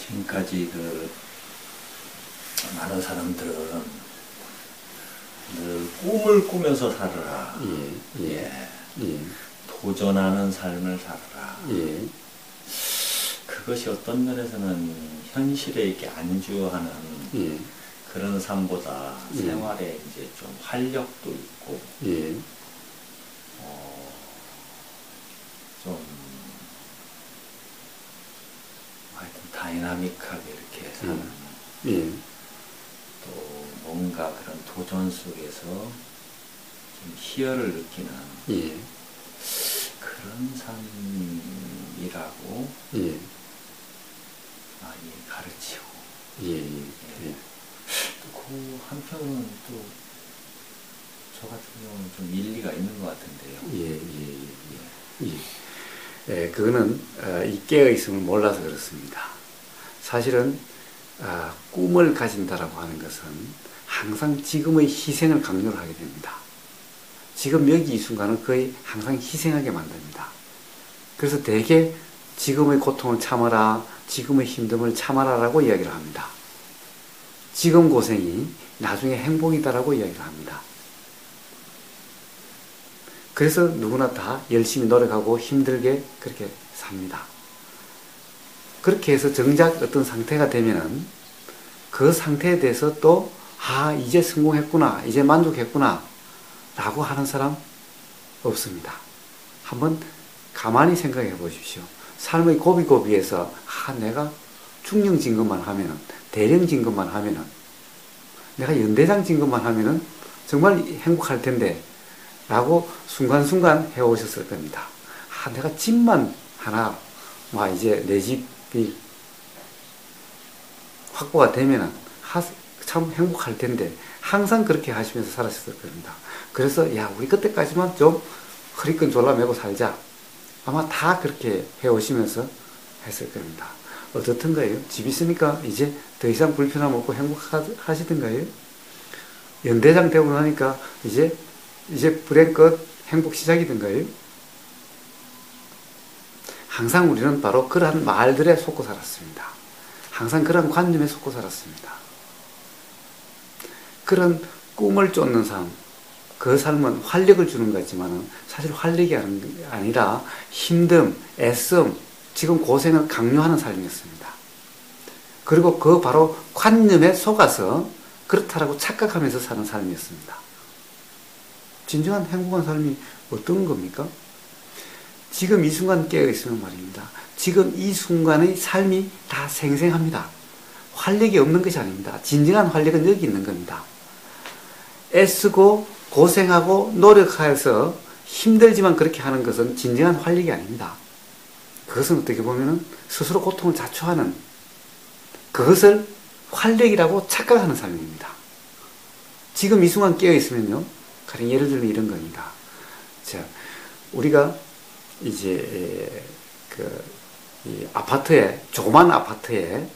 지금까지 많은 사람들은 늘 꿈을 꾸면서 살아라. 도전하는 삶을 살아라. 그것이 어떤 면에서는 현실에 이렇게 안주하는 그런 삶보다 생활에 이제 좀 활력도 있고, 좀 하여튼 다이나믹하게 이렇게 사는, 또 뭔가 그런 도전 속에서 좀 희열을 느끼는 그런 삶이라고 많이 가르치고, 그 한편은 또 저 같은 경우는 좀 일리가 있는 것 같은데요. 그거는 이 깨어있음을 몰라서 그렇습니다. 사실은 꿈을 가진다라고 하는 것은 항상 지금의 희생을 강요를 하게 됩니다. 지금 여기 이 순간은 거의 항상 희생하게 만듭니다. 그래서 대개 지금의 고통을 참아라, 지금의 힘듦을 참아라라고 이야기를 합니다. 지금 고생이 나중에 행복이다라고 이야기를 합니다. 그래서 누구나 다 열심히 노력하고 힘들게 그렇게 삽니다. 그렇게 해서 정작 어떤 상태가 되면은 그 상태에 대해서 또 이제 성공했구나, 이제 만족했구나 라고 하는 사람 없습니다. 한번 가만히 생각해 보십시오. 삶의 고비고비에서 내가 중령 진급만 하면은, 대령 진급만 하면은, 내가 연대장 진급만 하면은 정말 행복할 텐데 라고 순간순간 해오셨을 겁니다. 내가 집만 하나, 이제 내 집이 확보가 되면은 참 행복할 텐데, 항상 그렇게 하시면서 살았을 겁니다. 그래서 우리 그때까지만 좀 허리끈 졸라매고 살자. 아마 다 그렇게 해오시면서 했을 겁니다. 어떻든가요? 집 있으니까 이제 더 이상 불편함 없고 행복하시던가요? 연대장 되고 나니까 이제 불행 끝, 행복 시작이던가요? 항상 우리는 바로 그러한 말들에 속고 살았습니다. 항상 그러한 관념에 속고 살았습니다. 그런 꿈을 쫓는 삶, 그 삶은 활력을 주는 거지만 사실 활력이 아니라 힘듦, 애씀, 지금 고생을 강요하는 삶이었습니다. 그리고 그 바로 관념에 속아서 그렇다라고 착각하면서 사는 삶이었습니다. 진정한 행복한 삶이 어떤 겁니까? 지금 이 순간 깨어있으면 말입니다. 지금 이 순간의 삶이 다 생생합니다. 활력이 없는 것이 아닙니다. 진정한 활력은 여기 있는 겁니다. 애쓰고 고생하고 노력해서 힘들지만 그렇게 하는 것은 진정한 활력이 아닙니다. 그것은 어떻게 보면 스스로 고통을 자초하는, 그것을 활력이라고 착각하는 삶입니다. 지금 이 순간 깨어있으면요, 가령 예를 들면 이런 겁니다. 우리가 이제 이 아파트에, 조그만 아파트에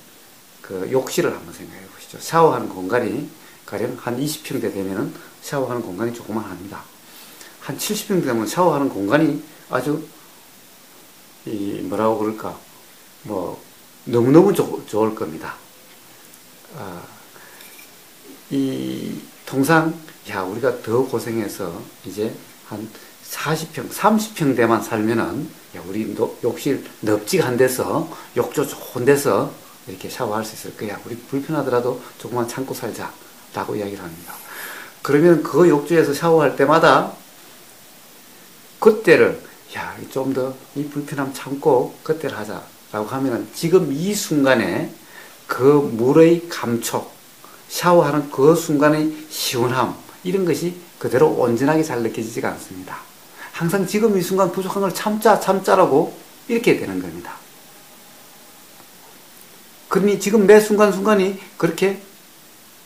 욕실을 한번 생각해 보시죠. 샤워하는 공간이 가령 한 20평대 되면은 샤워하는 공간이 조그만합니다. 한 70평대 되면 샤워하는 공간이 아주 뭐라고 그럴까, 너무너무 좋을 겁니다. 통상 우리가 더 고생해서 이제 한 40평, 30평대만 살면은 우리 욕실 넓직한 데서, 욕조 좋은 데서 이렇게 샤워할 수 있을 거야. 우리 불편하더라도 조금만 참고 살자 라고 이야기를 합니다. 그러면 그 욕조에서 샤워할 때마다 그때를 좀 더 이 불편함 참고 그때를 하자 라고 하면은 지금 이 순간에 그 물의 감촉, 샤워하는 그 순간의 시원함, 이런 것이 그대로 온전하게 잘 느껴지지가 않습니다. 항상 지금 이 순간 부족한 걸 참자라고 이렇게 되는 겁니다. 그러니 지금 매 순간순간이 그렇게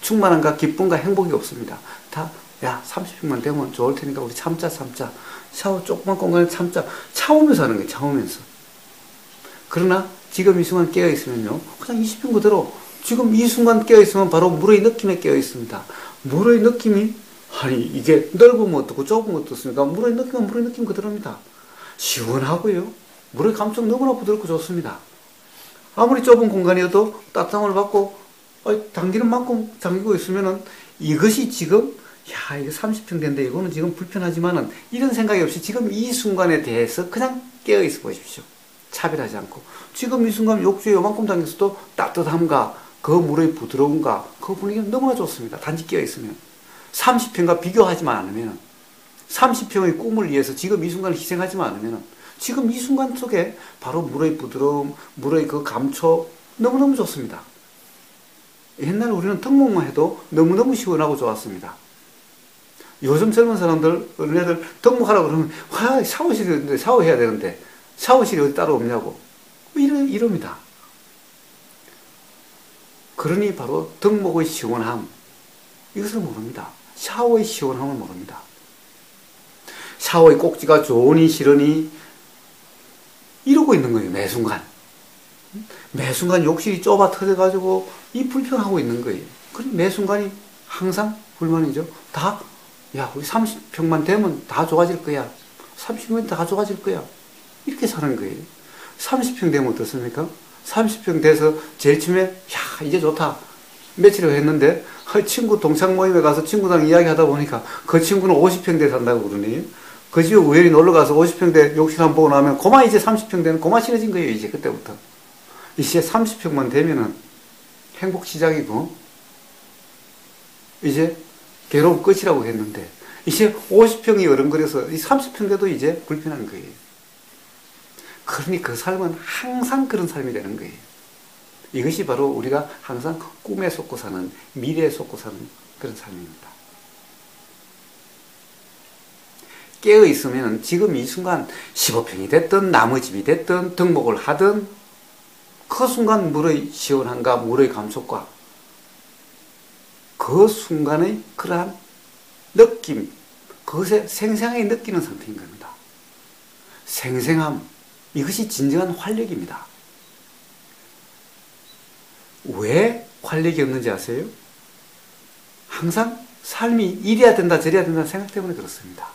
충만함과 기쁨과 행복이 없습니다. 다 30분만 되면 좋을 테니까 우리 참자. 샤워 조그만 공간에 참으면서 하는 거예요. 참으면서. 그러나 지금 이 순간 깨어있으면요, 그냥 20분 그대로 지금 이 순간 깨어있으면 바로 물의 느낌에 깨어있습니다. 물의 느낌이 이게 넓으면 어떻고 좁으면 어떻습니까? 물의 느낌은 물의 느낌 그대로입니다. 시원하고요, 물의 감촉 너무나 부드럽고 좋습니다. 아무리 좁은 공간이어도 따뜻함을 받고 당기는 만큼 당기고 있으면은 이것이 지금 야 이거 30평 된데 이거는 지금 불편하지만은 이런 생각이 없이 지금 이 순간에 대해서 그냥 깨어 있어 보십시오. 차별하지 않고 지금 이 순간 욕조에 요만큼 당겼어도 따뜻함과 그 물의 부드러움과 그 분위기는 너무나 좋습니다. 단지 깨어 있으면 30평과 비교하지만 않으면 30평의 꿈을 위해서 지금 이 순간을 희생하지만 않으면 지금 이 순간 속에 바로 물의 부드러움, 물의 그 감촉 너무너무 좋습니다. 옛날 우리는 덕목만 해도 너무너무 시원하고 좋았습니다. 요즘 젊은 사람들, 어린애들 덕목하라고 그러면 와 샤워실이 있는데 샤워해야 되는데 샤워실이 어디 따로 없냐고 이럽니다. 그러니 바로 덕목의 시원함 이것을 모릅니다. 샤워의 시원함을 모릅니다. 샤워의 꼭지가 좋으니 싫으니 이러고 있는 거예요. 매순간 욕실이 좁아 터져가지고 이 불평하고 있는 거예요. 그럼 매순간이 항상 불만이죠. 다 야 우리 30평만 되면 다 좋아질 거야. 30평만 다 좋아질 거야. 이렇게 사는 거예요. 30평 되면 어떻습니까? 30평 돼서 제일 처음에 야 이제 좋다. 며칠 했는데 친구 동창 모임에 가서 친구랑 이야기하다 보니까 그 친구는 50평 돼 산다고 그러네요. 그 집에 우연히 놀러가서 50평대 욕실 한번 보고 나면 고마 이제 30평 되는 고마 싫어진 거예요. 이제 그때부터 이제 30평만 되면은 행복 시작이고 이제 괴로움 끝이라고 했는데 이제 50평이 어른거려서 이 30평 돼도 이제 불편한 거예요. 그러니 그 삶은 항상 그런 삶이 되는 거예요. 이것이 바로 우리가 항상 꿈에 쏟고 사는 미래에 쏟고 사는 그런 삶입니다. 깨어 있으면 지금 이 순간 15평이 됐든 나무집이 됐든 덕목을 하든 그 순간 물의 시원함과 물의 감촉과 그 순간의 그러한 느낌 그것에 생생하게 느끼는 상태인 겁니다. 생생함 이것이 진정한 활력입니다. 왜 활력이 없는지 아세요? 항상 삶이 이래야 된다 저래야 된다는 생각 때문에 그렇습니다.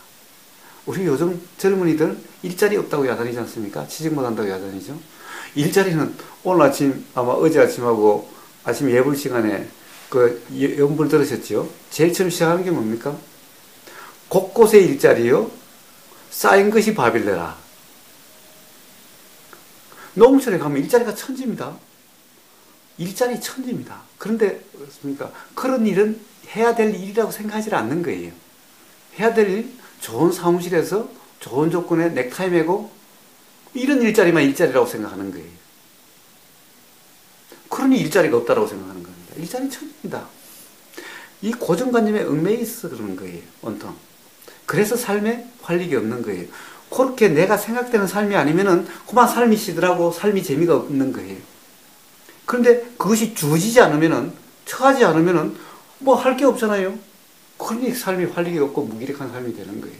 우리 요즘 젊은이들 일자리 없다고 야단이지 않습니까? 취직 못한다고 야단이죠. 일자리는 오늘 아침 아마 어제 아침하고 아침 예불 시간에 그 연불 들으셨죠? 제일 처음 시작하는 게 뭡니까? 곳곳에 일자리요 쌓인 것이 바빌레라. 노무철에 가면 일자리가 천지입니다. 일자리 천지입니다. 그런데 그렇습니까? 그런 일은 해야 될 일이라고 생각하지 않는 거예요. 해야 될 일, 좋은 사무실에서 좋은 조건에 넥타이 매고 이런 일자리만 일자리라고 생각하는 거예요. 그러니 일자리가 없다고 생각하는 겁니다. 일자리 천지입니다. 이 고정관념에 얽매여 있어서 그러는 거예요. 온통. 그래서 삶에 활력이 없는 거예요. 그렇게 내가 생각되는 삶이 아니면은 그만 삶이 시들하고 삶이 재미가 없는 거예요. 그런데 그것이 주어지지 않으면은 처하지 않으면은 뭐 할 게 없잖아요. 그러니 삶이 활력이 없고 무기력한 삶이 되는 거예요.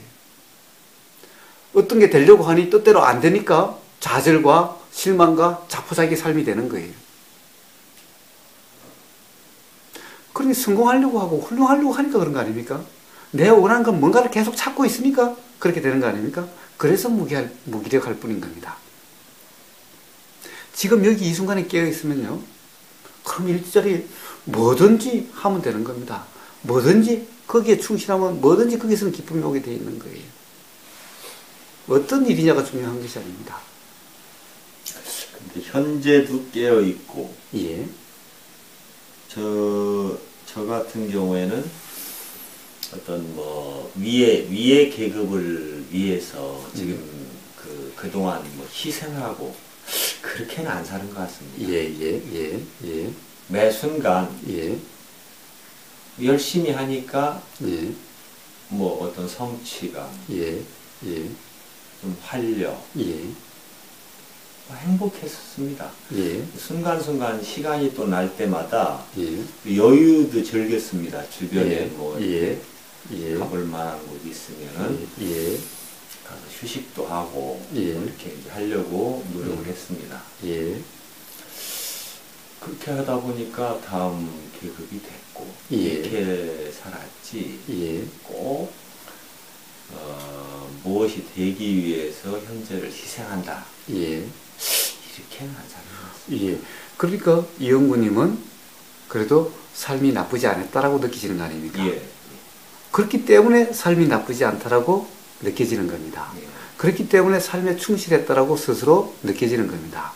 어떤 게 되려고 하니 뜻대로 안 되니까 좌절과 실망과 자포자기 삶이 되는 거예요. 그러니 성공하려고 하고 훌륭하려고 하니까 그런 거 아닙니까? 내가 원하는 건 뭔가를 계속 찾고 있으니까 그렇게 되는 거 아닙니까? 그래서 무기력할 뿐인 겁니다. 지금 여기 이 순간에 깨어 있으면요. 그럼 일자리 뭐든지 하면 되는 겁니다. 뭐든지 거기에 충실하면 뭐든지 거기서는 기쁨이 오게 되어 있는 거예요. 어떤 일이냐가 중요한 것이 아닙니다. 근데 현재도 깨어 있고, 예. 저 같은 경우에는 어떤 뭐 위의 계급을 위해서 지금 그동안 뭐 희생하고 그렇게는 안 사는 것 같습니다. 예. 매 순간 예. 열심히 하니까 예. 뭐 어떤 성취감, 예. 좀 활력, 예. 행복했었습니다. 예. 순간순간 시간이 또 날 때마다 예. 여유도 즐겼습니다. 주변에 예. 뭐 예. 가볼 만한 곳 있으면은 가서 휴식도 하고 뭐 이렇게 이제 하려고 노력을 했습니다. 그렇게 하다 보니까 다음 계급이 됐고 이렇게 살았지 꼭 무엇이 되기 위해서 현재를 희생한다. 이렇게 한 삶이었어요. 예. 그러니까 이영구님은 그래도 삶이 나쁘지 않았다라고 느끼시는 거 아닙니까? 예. 그렇기 때문에 삶이 나쁘지 않다라고 느껴지는 겁니다. 예. 그렇기 때문에 삶에 충실했다라고 스스로 느껴지는 겁니다.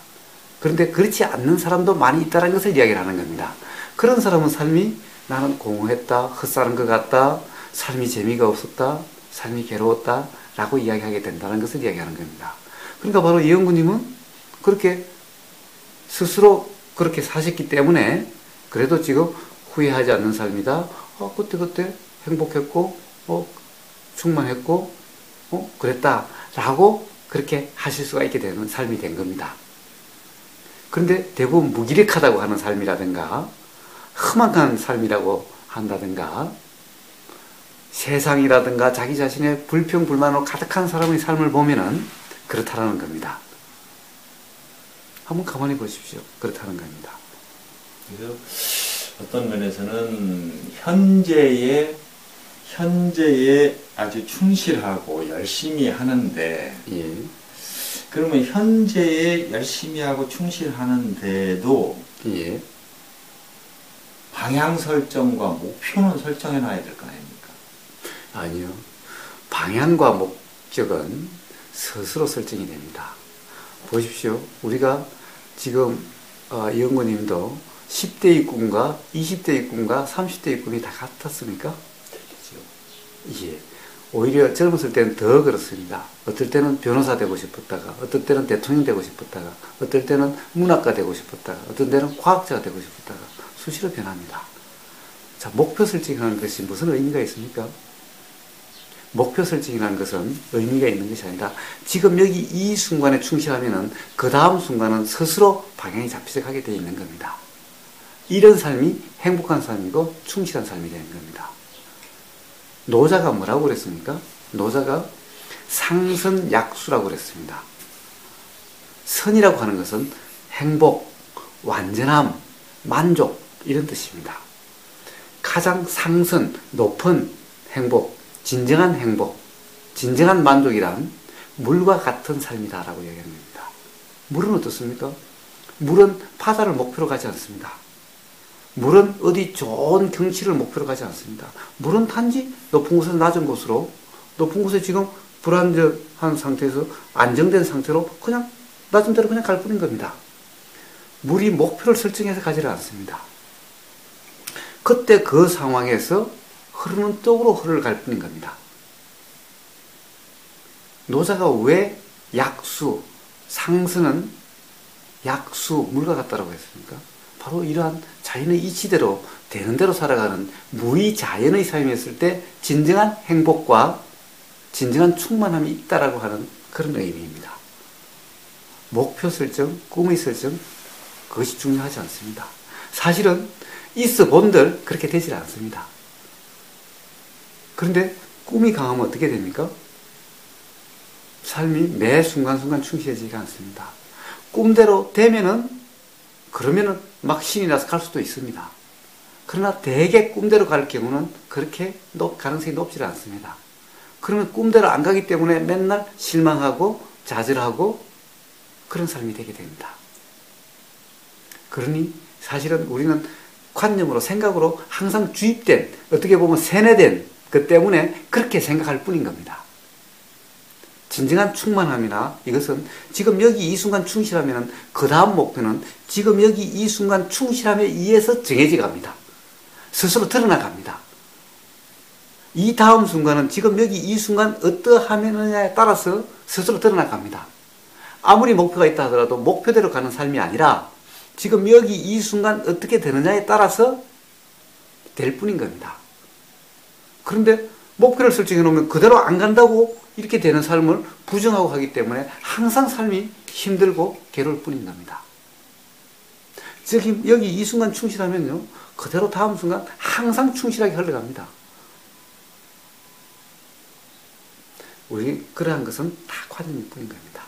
그런데 그렇지 않는 사람도 많이 있다는 것을 이야기를 하는 겁니다. 그런 사람은 삶이 나는 공허했다, 헛사는 것 같다, 삶이 재미가 없었다, 삶이 괴로웠다 라고 이야기하게 된다는 것을 이야기하는 겁니다. 그러니까 바로 이영구님은 그렇게 스스로 그렇게 사셨기 때문에 그래도 지금 후회하지 않는 삶이다. 그때 행복했고 충만했고 그랬다 라고 그렇게 하실 수가 있게 되는 삶이 된 겁니다. 그런데 대부분 무기력하다고 하는 삶이라든가 험악한 삶이라고 한다든가 세상이라든가 자기 자신의 불평 불만으로 가득한 사람의 삶을 보면은 그렇다라는 겁니다. 한번 가만히 보십시오. 그렇다는 겁니다. 그래서 어떤 면에서는 현재에 아주 충실하고 열심히 하는데, 예. 그러면 현재에 열심히 하고 충실하는데도 예. 방향 설정과 목표는 설정해 놔야 될 거 아닙니까? 아니요. 방향과 목적은 스스로 설정이 됩니다. 보십시오. 우리가 지금 이영구님도 10대의 꿈과 20대의 꿈과 30대의 꿈이 다 같았습니까? 그렇죠. 예. 오히려 젊었을 때는 더 그렇습니다. 어떨 때는 변호사 되고 싶었다가, 어떨 때는 대통령 되고 싶었다가, 어떨 때는 문학가 되고 싶었다가, 어떤 때는 과학자가 되고 싶었다가 수시로 변합니다. 자, 목표 설정이라는 것이 무슨 의미가 있습니까? 목표 설정이라는 것은 의미가 있는 것이 아니라 지금 여기 이 순간에 충실하면은 그 다음 순간은 스스로 방향이 잡히게 되어 있는 겁니다. 이런 삶이 행복한 삶이고 충실한 삶이 되는 겁니다. 노자가 뭐라고 그랬습니까? 노자가 상선약수라고 그랬습니다. 선이라고 하는 것은 행복, 완전함, 만족 이런 뜻입니다. 가장 상선, 높은 행복, 진정한 행복, 진정한 만족이란 물과 같은 삶이다라고 얘기합니다. 물은 어떻습니까? 물은 바다를 목표로 가지 않습니다. 물은 어디 좋은 경치를 목표로 가지 않습니다. 물은 단지 높은 곳에서 낮은 곳으로, 높은 곳에 지금 불안정한 상태에서 안정된 상태로 그냥 낮은 데로 그냥 갈 뿐인 겁니다. 물이 목표를 설정해서 가지를 않습니다. 그때 그 상황에서 흐르는 쪽으로 흘러갈 뿐인 겁니다. 노자가 왜 약수, 상선은 약수, 물과 같다라고 했습니까? 바로 이러한 자연의 이치대로 되는 대로 살아가는 무의자연의 삶이었을 때 진정한 행복과 진정한 충만함이 있다라고 하는 그런 의미입니다. 목표 설정, 꿈의 설정, 그것이 중요하지 않습니다. 사실은 있어 본들 그렇게 되질 않습니다. 그런데 꿈이 강하면 어떻게 됩니까? 삶이 매 순간순간 충실해지지가 않습니다. 꿈대로 되면은 그러면은 막 신이 나서 갈 수도 있습니다. 그러나 대개 꿈대로 갈 경우는 그렇게 가능성이 높지 않습니다. 그러면 꿈대로 안 가기 때문에 맨날 실망하고 좌절하고 그런 삶이 되게 됩니다. 그러니 사실은 우리는 관념으로 생각으로 항상 주입된, 어떻게 보면 세뇌된 그 때문에 그렇게 생각할 뿐인 겁니다. 진정한 충만함이나 이것은 지금 여기 이 순간 충실하면 그 다음 목표는 지금 여기 이 순간 충실함에 의해서 정해져 갑니다. 스스로 드러나갑니다. 이 다음 순간은 지금 여기 이 순간 어떠하느냐에 따라서 스스로 드러나갑니다. 아무리 목표가 있다 하더라도 목표대로 가는 삶이 아니라 지금 여기 이 순간 어떻게 되느냐에 따라서 될 뿐인 겁니다. 그런데 목표를 설정해 놓으면 그대로 안 간다고 이렇게 되는 삶을 부정하고 하기 때문에 항상 삶이 힘들고 괴로울 뿐인 겁니다. 즉 여기 이 순간 충실하면요 그대로 다음 순간 항상 충실하게 흘러갑니다. 우리 그러한 것은 다 관념일 뿐인 겁니다.